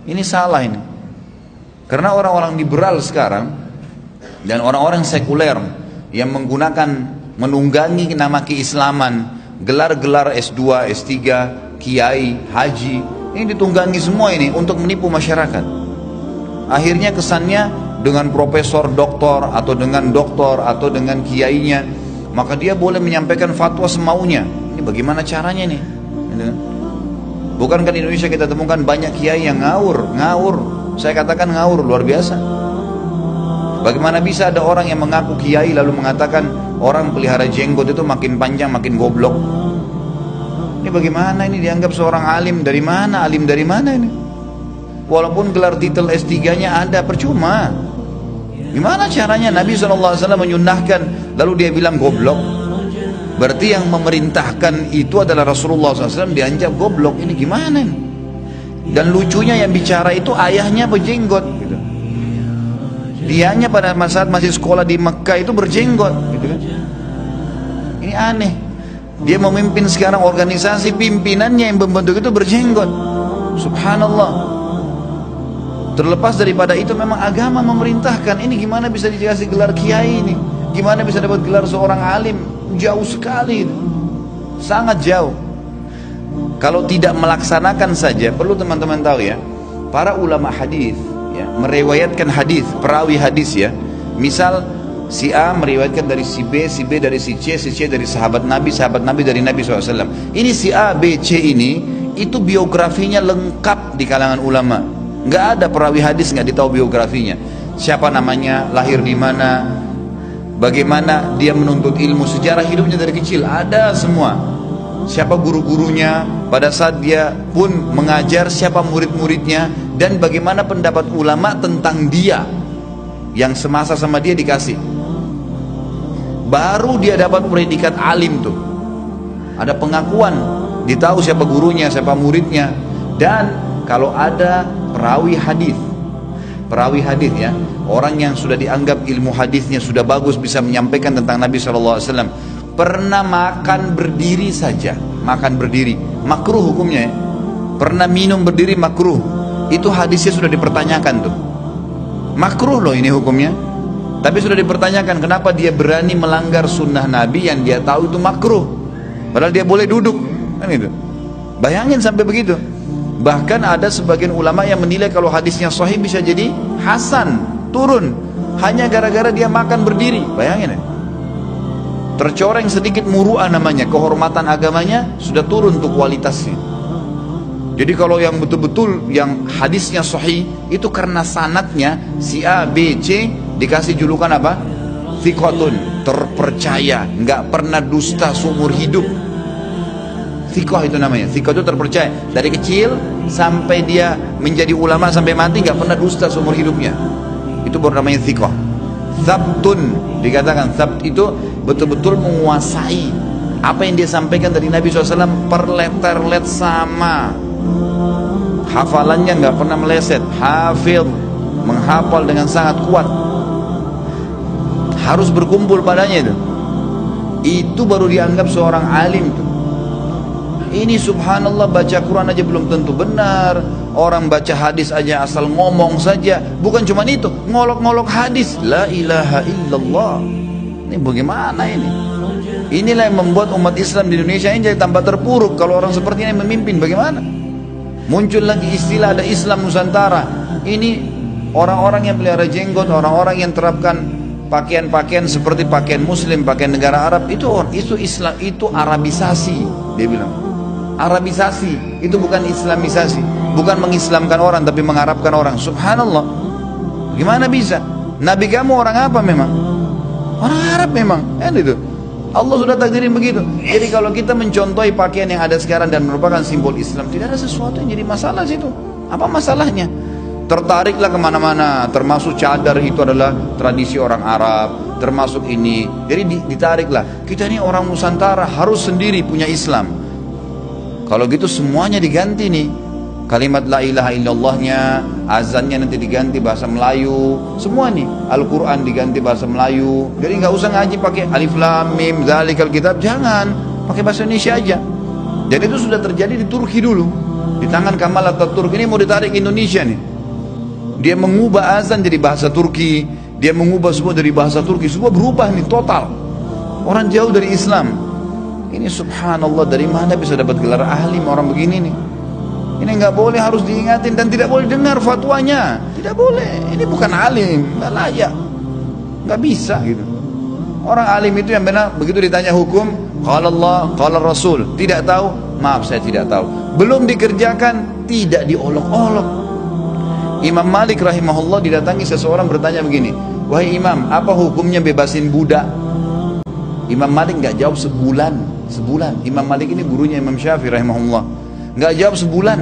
Ini salah ini. Karena orang-orang liberal sekarang dan orang-orang sekuler yang menggunakan, menunggangi nama keislaman, gelar-gelar S2, S3, kiai, haji, ini ditunggangi semua ini untuk menipu masyarakat. Akhirnya kesannya dengan profesor, doktor, atau dengan kiainya, maka dia boleh menyampaikan fatwa semaunya. Ini bagaimana caranya nih? Bukankah di Indonesia kita temukan banyak kiai yang ngawur, saya katakan ngawur luar biasa. Bagaimana bisa ada orang yang mengaku kiai lalu mengatakan orang pelihara jenggot itu makin panjang makin goblok? Ini bagaimana ini dianggap seorang alim? Dari mana alim, dari mana ini? Walaupun gelar titel S3-nya ada, percuma. Gimana caranya Nabi SAW menyunahkan lalu dia bilang goblok? Berarti yang memerintahkan itu adalah Rasulullah SAW, dianggap goblok. Ini gimana ini? Dan lucunya yang bicara itu ayahnya berjenggot gitu. Dianya pada saat masih sekolah di Mekah itu berjenggot gitu kan. Ini aneh. Dia memimpin sekarang organisasi, pimpinannya yang membentuk itu berjenggot. Subhanallah. Terlepas daripada itu memang agama memerintahkan. Ini gimana bisa dikasih gelar kiai ini? Gimana bisa dapat gelar seorang alim? Jauh sekali, sangat jauh. Kalau tidak melaksanakan saja, perlu teman-teman tahu ya, para ulama hadis ya, meriwayatkan hadis, perawi hadis ya. Misal si A meriwayatkan dari si B dari si C dari sahabat Nabi dari Nabi SAW. Ini si A, B, C ini, itu biografinya lengkap di kalangan ulama. Nggak ada perawi hadis nggak ditahu biografinya. Siapa namanya, lahir di mana, bagaimana dia menuntut ilmu, sejarah hidupnya dari kecil, ada semua. Siapa guru-gurunya, pada saat dia pun mengajar, siapa murid-muridnya, dan bagaimana pendapat ulama tentang dia yang semasa sama dia dikasih. Baru dia dapat predikat alim tuh. Ada pengakuan, ditahu siapa gurunya, siapa muridnya. Dan kalau ada perawi hadis ya, orang yang sudah dianggap ilmu hadisnya sudah bagus, bisa menyampaikan tentang Nabi SAW, pernah makan berdiri saja, makan berdiri makruh hukumnya ya. Pernah minum berdiri makruh, itu hadisnya sudah dipertanyakan tuh, makruh loh ini hukumnya. Tapi sudah dipertanyakan, kenapa dia berani melanggar sunnah Nabi yang dia tahu itu makruh, padahal dia boleh duduk kan itu. Bayangin sampai begitu. Bahkan ada sebagian ulama yang menilai kalau hadisnya sahih bisa jadi hasan, turun, hanya gara-gara dia makan berdiri. Bayangin ya, tercoreng sedikit muru'ah namanya, kehormatan agamanya sudah turun tuh kualitasnya. Jadi kalau yang betul-betul yang hadisnya sahih itu karena sanadnya si A, B, C dikasih julukan apa? Thiqatun, terpercaya, nggak pernah dusta seumur hidup. Thiqah itu namanya. Thiqah itu terpercaya. Dari kecil sampai dia menjadi ulama sampai mati nggak pernah dusta seumur hidupnya. Itu baru namanya thiqah. Thabtun, dikatakan thabt itu betul-betul menguasai apa yang dia sampaikan dari Nabi SAW per letter sama. Hafalannya nggak pernah meleset. Hafidh, menghafal dengan sangat kuat. Harus berkumpul padanya itu. Itu baru dianggap seorang alim tuh. Ini subhanallah, baca Quran aja belum tentu benar. Orang baca hadis aja asal ngomong saja. Bukan cuma itu, ngolok-ngolok hadis. La ilaha illallah. Ini bagaimana ini? Inilah yang membuat umat Islam di Indonesia ini jadi tambah terpuruk. Kalau orang seperti ini memimpin, bagaimana? Muncul lagi istilah ada Islam Nusantara. Ini orang-orang yang pelihara jenggot, orang-orang yang terapkan pakaian-pakaian seperti pakaian Muslim, pakaian negara Arab, itu Islam, itu Arabisasi, dia bilang. Arabisasi, itu bukan Islamisasi, bukan mengislamkan orang tapi mengarabkan orang. Subhanallah, gimana bisa? Nabi kamu orang apa memang? Orang Arab memang, kan itu. Allah sudah takdirin begitu. Jadi kalau kita mencontohi pakaian yang ada sekarang dan merupakan simbol Islam, tidak ada sesuatu yang jadi masalah situ. Apa masalahnya? Tertariklah kemana-mana, termasuk cadar itu adalah tradisi orang Arab, termasuk ini. Jadi ditariklah. Kita ini orang Nusantara harus sendiri punya Islam. Kalau gitu semuanya diganti nih. Kalimat la ilaha illallahnya, azannya nanti diganti bahasa Melayu, semua nih. Al-Quran diganti bahasa Melayu. Jadi nggak usah ngaji pakai alif lam mim dzalikal kitab, jangan, pakai bahasa Indonesia aja. Dan itu sudah terjadi di Turki dulu. Di tangan Kamal Ataturk ini mau ditarik ke Indonesia nih. Dia mengubah azan jadi bahasa Turki, dia mengubah semua dari bahasa Turki, semua berubah nih total. Orang jauh dari Islam. Ini subhanallah, dari mana bisa dapat gelar ahli orang begini nih? Ini nggak boleh, harus diingatin, dan tidak boleh dengar fatwanya. Tidak boleh. Ini bukan alim, nggak layak, nggak bisa gitu. Orang alim itu yang benar, begitu ditanya hukum, qala Allah, qala Rasul, tidak tahu, maaf saya tidak tahu. Belum dikerjakan, tidak diolok-olok. Imam Malik rahimahullah didatangi seseorang bertanya begini, wahai Imam, apa hukumnya bebasin budak? Imam Malik nggak jawab sebulan. Imam Malik ini gurunya Imam Syafi'i rahimahullah, nggak jawab sebulan.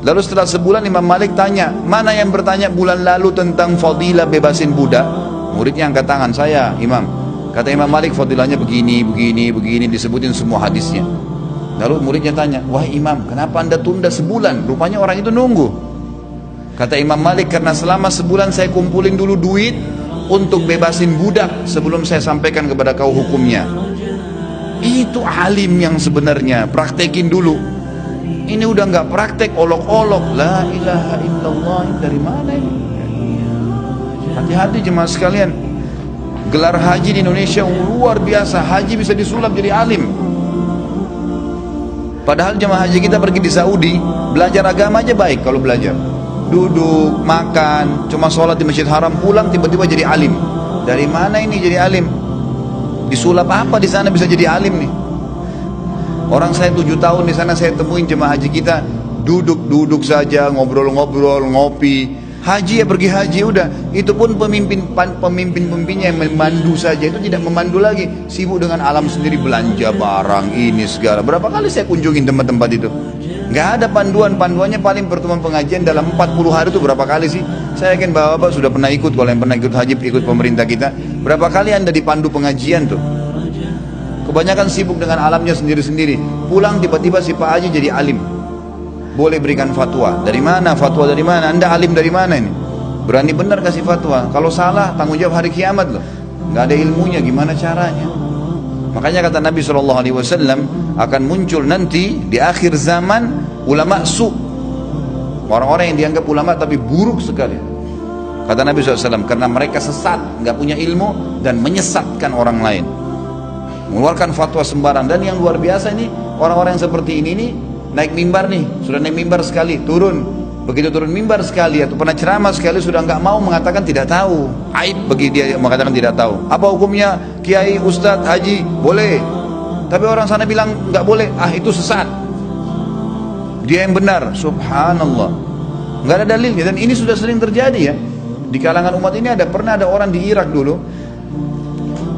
Lalu setelah sebulan Imam Malik tanya, mana yang bertanya bulan lalu tentang fadilah bebasin budak? Muridnya angkat tangan, saya Imam. Kata Imam Malik, fadilahnya begini, disebutin semua hadisnya. Lalu muridnya tanya, wahai Imam, kenapa anda tunda sebulan? Rupanya orang itu nunggu. Kata Imam Malik, karena selama sebulan saya kumpulin dulu duit untuk bebasin budak sebelum saya sampaikan kepada kau hukumnya. Itu alim yang sebenarnya, praktekin dulu. Ini udah nggak praktek, olok-olok. La ilaha illallah, dari mana ini? Hati-hati jemaah sekalian. Gelar haji di Indonesia luar biasa. Haji bisa disulap jadi alim. Padahal jemaah haji kita pergi di Saudi, belajar agama aja baik kalau belajar. Duduk, makan, cuma sholat di Masjid Haram, pulang tiba-tiba jadi alim. Dari mana ini jadi alim? Disulap apa di sana bisa jadi alim nih? Orang saya 7 tahun di sana, saya temuin jemaah haji kita duduk saja, ngobrol-ngobrol, ngopi. Haji ya pergi haji udah, itu pun pemimpinnya yang memandu saja, itu tidak memandu lagi, sibuk dengan alam sendiri, belanja barang ini segala. Berapa kali saya kunjungin tempat-tempat itu, nggak ada panduannya. Paling pertemuan pengajian dalam 40 hari itu berapa kali sih? Saya yakin bapak sudah pernah ikut, kalau yang pernah ikut haji, ikut pemerintah kita, berapa kali anda dipandu pengajian tuh? Kebanyakan sibuk dengan alamnya sendiri-sendiri. Pulang tiba-tiba si Pak Haji jadi alim, boleh berikan fatwa. Dari mana? Fatwa dari mana? Anda alim dari mana ini? Berani benar kasih fatwa. Kalau salah, tanggung jawab hari kiamat loh. Nggak ada ilmunya, gimana caranya? Makanya kata Nabi SAW, akan muncul nanti di akhir zaman ulama su, orang-orang yang dianggap ulama tapi buruk sekali. Kata Nabi SAW, karena mereka sesat, nggak punya ilmu dan menyesatkan orang lain, mengeluarkan fatwa sembarang. Dan yang luar biasa ini, orang-orang yang seperti ini nih, naik mimbar nih, sudah naik mimbar sekali, turun, begitu turun mimbar sekali atau pernah ceramah sekali, sudah nggak mau mengatakan tidak tahu. Aib bagi dia mengatakan tidak tahu. Apa hukumnya kiai, ustadz, haji? Boleh. Tapi orang sana bilang nggak boleh, itu sesat. Dia yang benar, subhanallah. Nggak ada dalilnya, dan ini sudah sering terjadi ya. Di kalangan umat ini pernah ada orang di Irak dulu,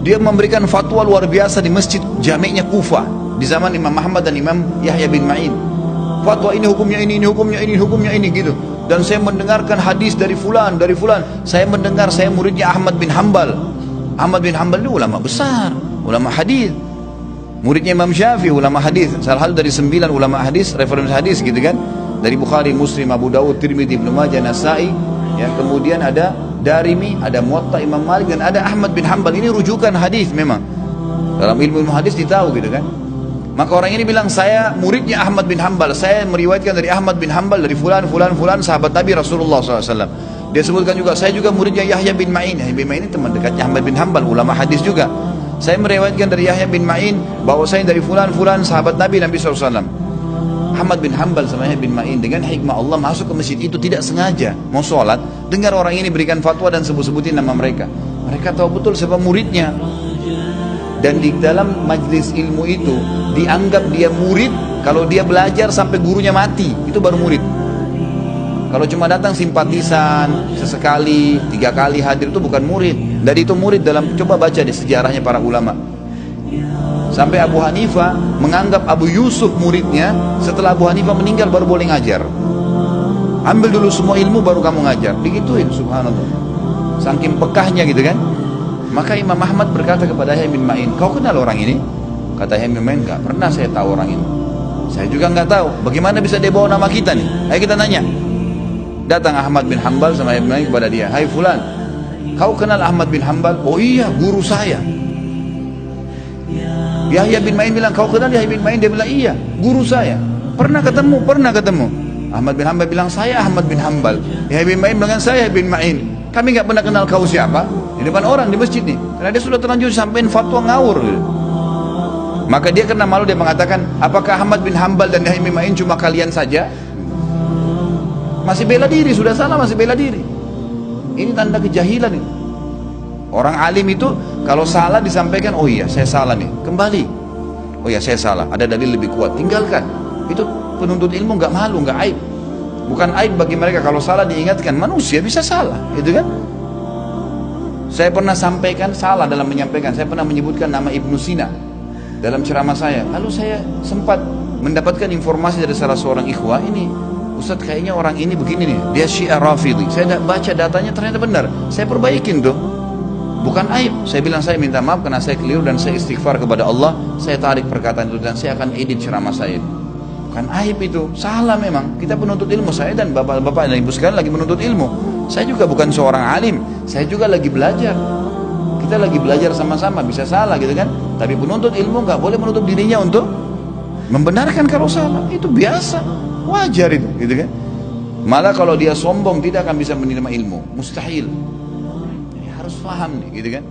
dia memberikan fatwa luar biasa di masjid jami'nya Kufah di zaman Imam Muhammad dan Imam Yahya bin Ma'in. Fatwa ini hukumnya ini hukumnya ini, hukumnya ini gitu. Dan saya mendengarkan hadis dari fulan, dari fulan. Saya mendengar, saya muridnya Ahmad bin Hanbal. Ahmad bin Hanbal ini ulama besar, ulama hadis. Muridnya Imam Syafi'i, ulama hadis. Salah satu dari 9 ulama hadis, referensi hadis gitu kan. Dari Bukhari, Muslim, Abu Dawud, Tirmidzi, Ibnu Majah, Nasa'i. Ya, kemudian ada Darimi, ada Muwatta Imam Malik, dan ada Ahmad bin Hanbal. Ini rujukan hadis memang. Dalam ilmu hadis ditahu gitu kan. Maka orang ini bilang, saya muridnya Ahmad bin Hanbal, saya meriwayatkan dari Ahmad bin Hanbal, dari fulan, sahabat Nabi Rasulullah SAW. Dia sebutkan juga, saya juga muridnya Yahya bin Ma'in. Yahya bin Ma'in ini teman dekatnya Ahmad bin Hanbal, ulama hadis juga. Saya meriwayatkan dari Yahya bin Ma'in, bahwa saya dari fulan, sahabat Nabi SAW. Ahmad bin Hanbal sama Yahya bin Ma'in dengan hikmah Allah masuk ke masjid itu tidak sengaja, mau sholat, dengar orang ini berikan fatwa dan sebut-sebutin nama mereka. Mereka tahu betul siapa muridnya. Dan di dalam majlis ilmu itu dianggap dia murid kalau dia belajar sampai gurunya mati, itu baru murid. Kalau cuma datang simpatisan sesekali, 3 kali hadir, itu bukan murid. Dari itu murid dalam, coba baca di sejarahnya para ulama. Sampai Abu Hanifah menganggap Abu Yusuf muridnya, setelah Abu Hanifah meninggal baru boleh ngajar. Ambil dulu semua ilmu baru kamu ngajar, digituin, subhanallah. Saking pekahnya gitu kan. Maka Imam Ahmad berkata kepada Yahya bin Ma'in, kau kenal orang ini? Kata Yahya bin Ma'in, enggak pernah saya tahu orang ini. Saya juga enggak tahu. Bagaimana bisa dia bawa nama kita nih? Ayo kita nanya. Datang Ahmad bin Hanbal sama Yahya bin Ma'in kepada dia, hai fulan, kau kenal Ahmad bin Hanbal? Oh iya, guru saya. Yahya bin Ma'in bilang, kau kenal Yahya bin Ma'in? Dia bilang, iya, guru saya. Pernah ketemu. Ahmad bin Hanbal bilang, saya Ahmad bin Hanbal. Yahya bin Ma'in bilang, saya bin Ma'in. Kami nggak pernah kenal kau siapa. Di depan orang di masjid nih. Karena dia sudah terlanjur sampein fatwa ngawur. Maka dia karena malu dia mengatakan, apakah Ahmad bin Hanbal dan Yahya bin Ma'in cuma kalian saja? Masih bela diri, sudah salah masih bela diri. Ini tanda kejahilan ini. Orang alim itu kalau salah disampaikan, oh iya saya salah nih, kembali. Oh iya saya salah, ada dalil lebih kuat, tinggalkan. Itu penuntut ilmu nggak malu, nggak aib. Bukan aib bagi mereka kalau salah diingatkan. Manusia bisa salah, gitu kan? Saya pernah sampaikan salah dalam menyampaikan. Saya pernah menyebutkan nama Ibnu Sina dalam ceramah saya. Lalu saya sempat mendapatkan informasi dari salah seorang ikhwah, ini Ustadz kayaknya orang ini begini nih, dia Syiah Rafidhi. Saya baca datanya ternyata benar. Saya perbaikin tuh. Bukan aib. Saya bilang saya minta maaf karena saya keliru dan saya istighfar kepada Allah. Saya tarik perkataan itu dan saya akan edit ceramah saya. Bukan aib itu, salah memang. Kita penuntut ilmu, saya dan bapak-bapak dan ibu sekalian lagi menuntut ilmu. Saya juga bukan seorang alim, saya juga lagi belajar. Kita lagi belajar sama-sama, bisa salah gitu kan. Tapi penuntut ilmu nggak boleh menutup dirinya untuk membenarkan kalau salah. Itu biasa, wajar itu, gitu kan. Malah kalau dia sombong tidak akan bisa menerima ilmu, mustahil. Harus paham nih, gitu kan.